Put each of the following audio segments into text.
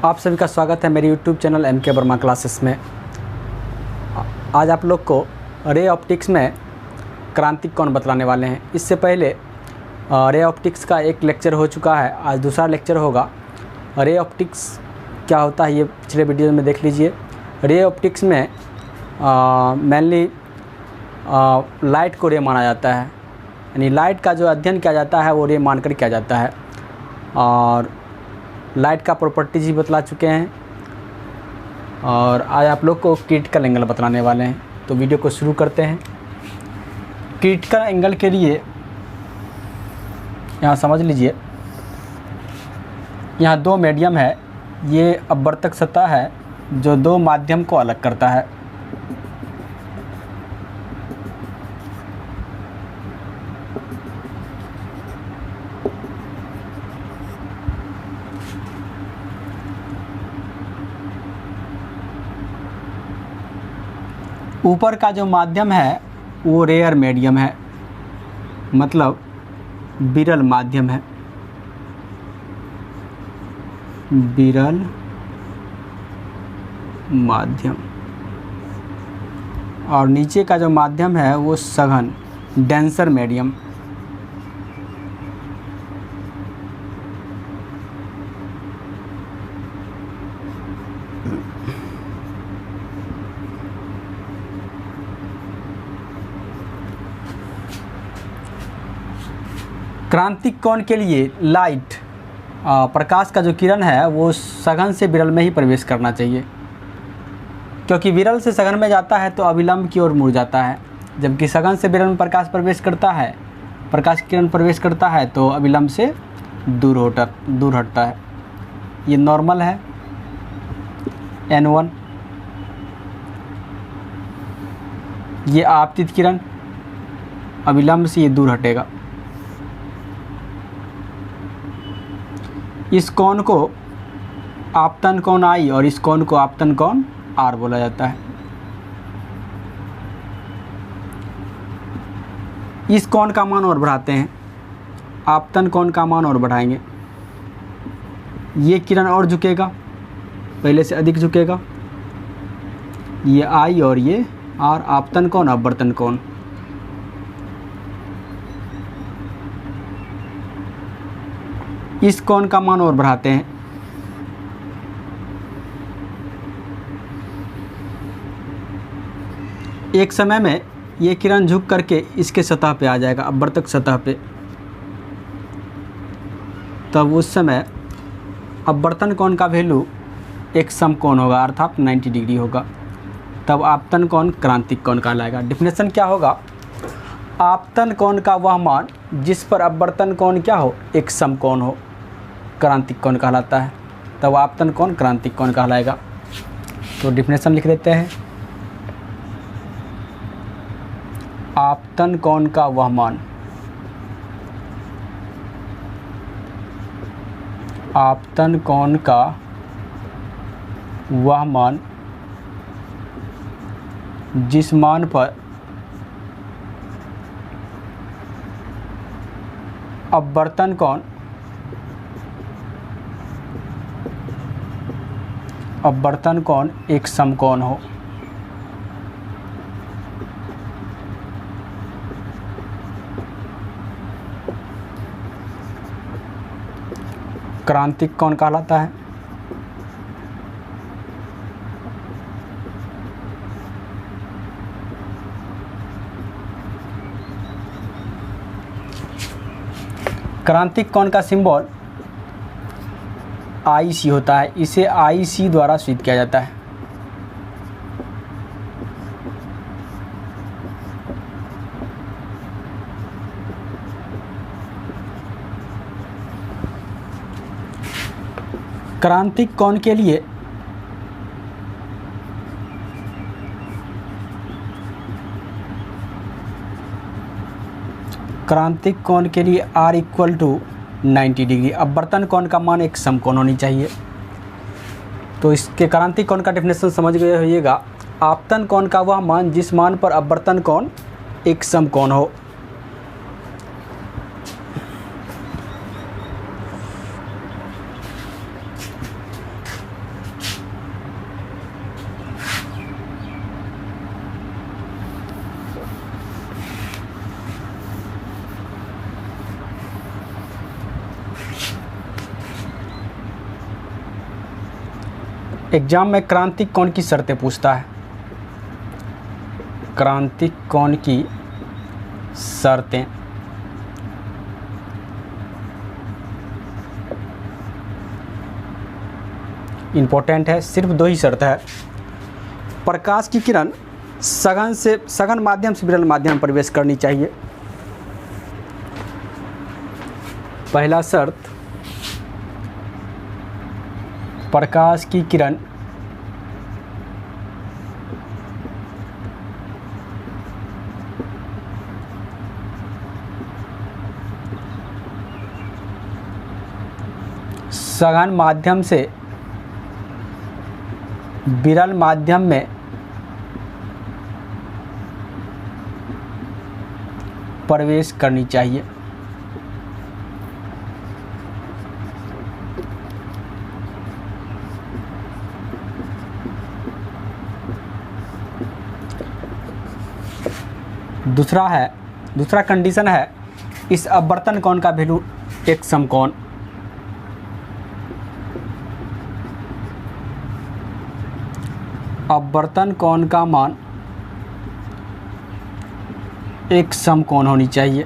आप सभी का स्वागत है मेरे YouTube channel MK Verma classes में। आज आप लोग को रे ऑप्टिक्स में क्रांतिक कोण बतलाने वाले हैं। इससे पहले रे ऑप्टिक्स का एक लेक्चर हो चुका है, आज दूसरा लेक्चर होगा। रे ऑप्टिक्स क्या होता है ये पिछले वीडियो में देख लीजिए। रे ऑप्टिक्स में मेनली लाइट को रे माना जाता है, यानी लाइट का जो अध्ययन किया जाता है वो रे मानकर किया जाता है। और लाइट का प्रॉपर्टीज ही बतला चुके हैं और आज आप लोग को क्रिटिकल एंगल बतलाने वाले हैं। तो वीडियो को शुरू करते हैं। क्रिटिकल एंगल के लिए यहाँ समझ लीजिए, यहाँ दो मीडियम है। ये अपवर्तक सतह है जो दो माध्यम को अलग करता है। ऊपर का जो माध्यम है वो रेयर मीडियम है, मतलब विरल माध्यम है, विरल माध्यम। और नीचे का जो माध्यम है वो सघन डेंसर मीडियम। क्रांतिक कोण के लिए लाइट प्रकाश का जो किरण है वो सघन से विरल में ही प्रवेश करना चाहिए, क्योंकि विरल से सघन में जाता है तो अविलंब की ओर मुड़ जाता है, जबकि सघन से विरल में प्रकाश प्रवेश करता है, प्रकाश किरण प्रवेश करता है तो अविलंब से दूर हटता है। ये नॉर्मल है N1। ये आपतित किरण अविलंब से ये दूर हटेगा। इस कोण को आपतन कोण I और इस कोण को आपतन कोण R बोला जाता है। इस कोण का मान और बढ़ाते हैं, आपतन कोण का मान और बढ़ाएंगे। ये किरण और झुकेगा, पहले से अधिक झुकेगा। ये I और ये R, आपतन कोण अपवर्तन कोण। इस कोण का मान और बढ़ाते हैं। एक समय में ये किरण झुक करके इसके सतह पे आ जाएगा, अपवर्तक सतह पे। तब उस समय अपवर्तन कोण का वैल्यू एक समकोण होगा, अर्थात 90 डिग्री होगा। तब आपतन कोण क्रांतिक कोण कहलाएगा। डिफिनेशन क्या होगा? आपतन कोण का वह मान जिस पर अपवर्तन कोण क्या हो, एक समकोण हो, क्रांतिक कोण कहलाता है। तब आपतन कोण क्रांतिक कोण कहलाएगा। तो डिफिनेशन लिख देते हैं। आपतन कोण का वह मान, आपतन कोण का वह मान जिस मान पर अपवर्तन कोण एक समकोण हो। क्रांतिक कोण कहलाता है। क्रांतिक कोण का सिंबल IC होता है, इसे IC द्वारा सूचित किया जाता है। क्रांतिक कोण के लिए R इक्वल टू 90 डिग्री। अपवर्तन कोण का मान एक समकोण होनी चाहिए। तो इसके क्रांतिक कोण का डेफिनेशन समझ गए होइएगा। आपतन कोण का वह मान जिस मान पर अपवर्तन कोण एक समकोण हो। एग्जाम में क्रांतिक कोण की शर्तें पूछता है। क्रांतिक कोण की शर्तें इम्पोर्टेंट है, सिर्फ 2 ही शर्त है। प्रकाश की किरण सघन माध्यम से विरल माध्यम में प्रवेश करनी चाहिए। पहला शर्त, प्रकाश की किरण सघन माध्यम से विरल माध्यम में प्रवेश करनी चाहिए। दूसरा कंडीशन है, इस अपवर्तन कोण का वैल्यू एक समकोण। अपवर्तन कोण का मान एक समकोण होनी चाहिए।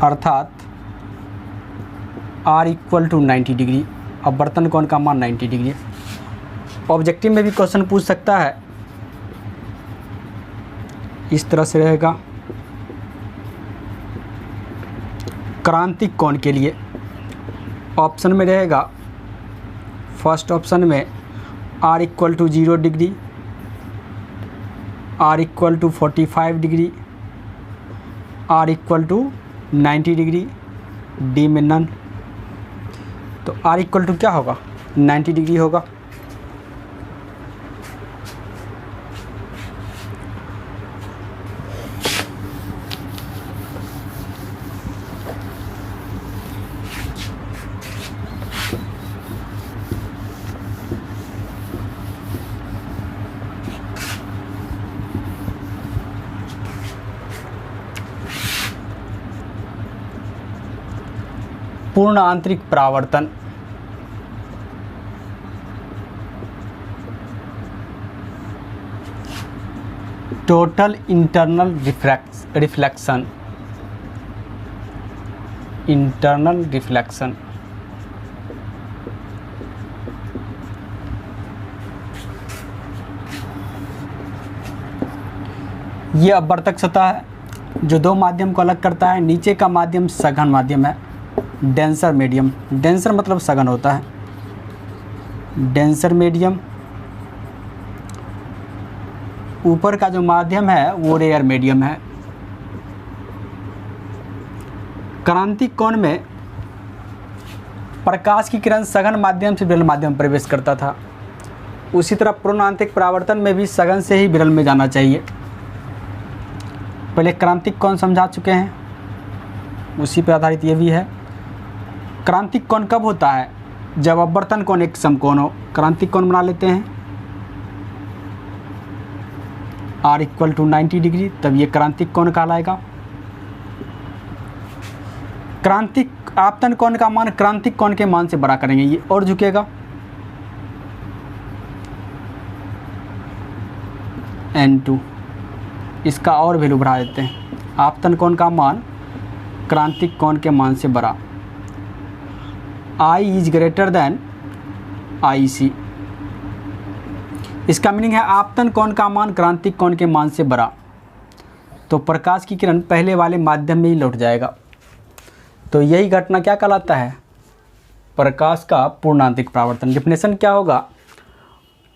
अर्थात R = 90 डिग्री। अपवर्तन कोण का मान 90 डिग्री। ऑब्जेक्टिव में भी क्वेश्चन पूछ सकता है, इस तरह से रहेगा। क्रांतिक कोण के लिए ऑप्शन में रहेगा, फर्स्ट ऑप्शन में R = 0 degree, R = 45 degree, R = 90 degree, D में नन। तो R = क्या होगा, 90 डिग्री होगा। पूर्ण आंतरिक परावर्तन, total internal reflection, internal reflection. ये अपवर्तक सतह है जो 2 माध्यम को अलग करता है। नीचे का माध्यम सघन माध्यम है, डेंसर मीडियम। डेंसर मतलब सघन होता है। Denser medium. ऊपर का जो माध्यम है वो रेयर मीडियम है। क्रांतिक कोण में प्रकाश की किरण सघन माध्यम से विरल माध्यम में प्रवेश करता था। उसी तरह पूर्ण आंतरिक परावर्तन में भी सघन से ही विरल में जाना चाहिए। पहले क्रांतिक कोण समझा चुके हैं, उसी पर आधारित ये भी है। क्रांतिक कोण कब होता है, जब अपवर्तन कोण एक समकोण हो। क्रांतिक कोण बना लेते हैं, R = 90 डिग्री, तब ये क्रांतिक कोण कहलाएगा। क्रांतिक आपतन कोण का मान क्रांतिक कोण के मान से बड़ा करेंगे, ये और झुकेगा। N2, इसका और वैल्यू बढ़ा देते हैं। आपतन कोण का मान क्रांतिक कोण के मान से बड़ा। I is greater than IC। इसका मीनिंग है आपतन कोण का मान क्रांतिक कोण के मान से बड़ा, तो प्रकाश की किरण पहले वाले माध्यम में ही लौट जाएगा। तो यही घटना क्या कहलाता है, प्रकाश का पूर्ण आंतरिक परावर्तन। डेफिनेशन क्या होगा,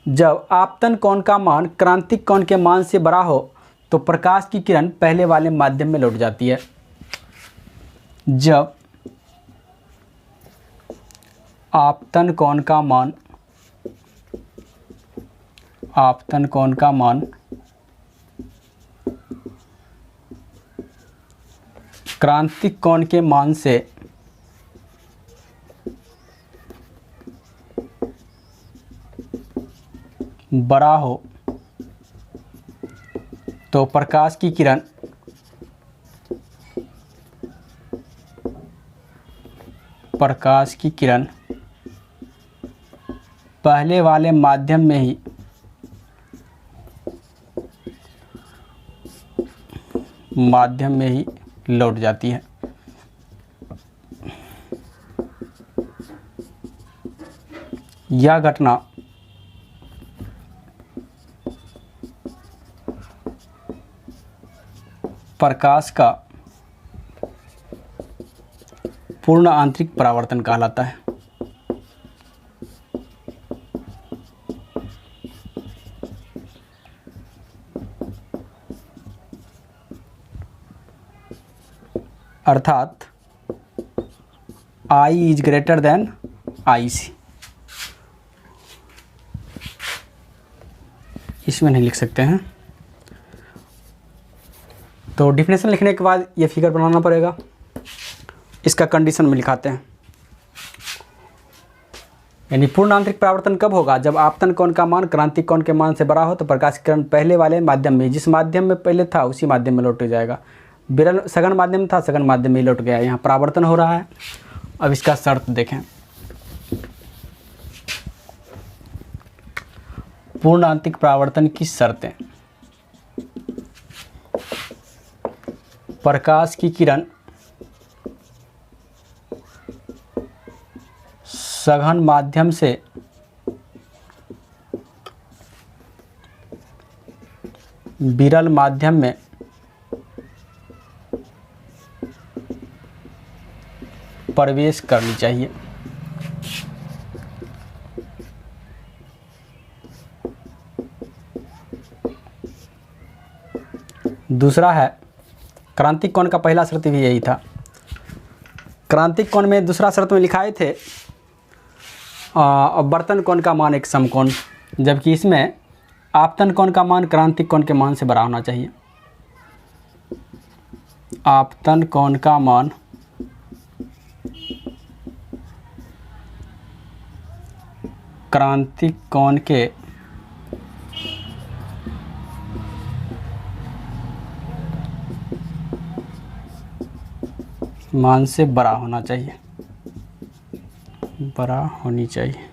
जब आपतन कोण का मान क्रांतिक कोण के मान से बड़ा हो तो प्रकाश की किरण पहले वाले माध्यम में लौट जाती है। जब आपतन कोण का मान क्रांतिक कोण के मान से बड़ा हो तो प्रकाश की किरण पहले वाले माध्यम में ही लौट जाती है। यह घटना प्रकाश का पूर्ण आंतरिक परावर्तन कहलाता है। अर्थात I is greater than IC। इसमें नहीं लिख सकते हैं, तो डिफिनेशन लिखने के बाद ये फिगर बनाना पड़ेगा। इसका कंडीशन में लिखाते हैं, यानी पूर्ण आंतरिक परावर्तन कब होगा? जब आपतन कोण का मान क्रांतिक कोण के मान से बड़ा हो तो प्रकाश किरण पहले वाले माध्यम में, जिस माध्यम में पहले था उसी माध्यम में लौट जाएगा। विरल सघन माध्यम था, सघन माध्यम में लौट गया। यहाँ परावर्तन हो रहा है। अब इसका शर्त देखें। पूर्ण आंतरिक परावर्तन की शर्तें: प्रकाश की किरण सघन माध्यम से विरल माध्यम में प्रवेश करनी चाहिए। दूसरा है क्रांतिक कोण का पहला शर्त भी यही था। क्रांतिक कोण में दूसरा शर्त में लिखाए थे अपवर्तन कोण का मान एक समकोण, जबकि इसमें आपतन कोण का मान क्रांतिक कोण के मान से बड़ा होना चाहिए। आपतन कोण का मान क्रांतिक कोण के मान से बड़ा होना चाहिए, बड़ा होनी चाहिए।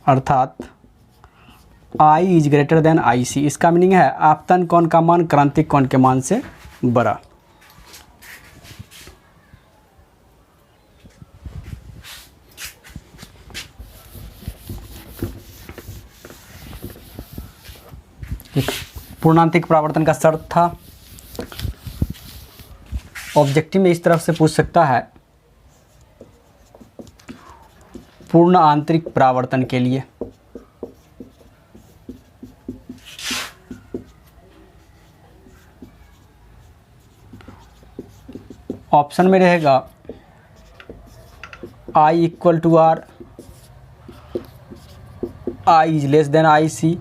अर्थात I is greater than IC। इसका मीनिंग है आपतन कोण का मान क्रांतिक कोण के मान से बड़ा। पूर्णांतिक परावर्तन का शर्त था। ऑब्जेक्टिव में इस तरफ से पूछ सकता है पूर्ण आंतरिक परावर्तन के लिए ऑप्शन में रहेगा I equal to R, I is less than IC,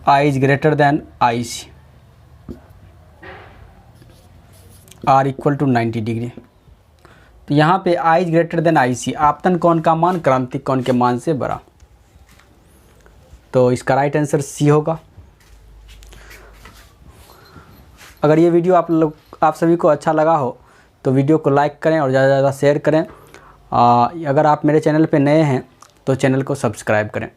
I is greater than IC, R equal to 90 degree. तो यहाँ पे I is greater than IC, आपतन कोण का मान क्रांतिक कोण के मान से बड़ा। तो इसका राइट आंसर C होगा। अगर ये वीडियो आप सभी को अच्छा लगा हो तो वीडियो को लाइक करें और ज़्यादा से ज़्यादा शेयर करें। अगर आप मेरे चैनल पे नए हैं तो चैनल को सब्सक्राइब करें।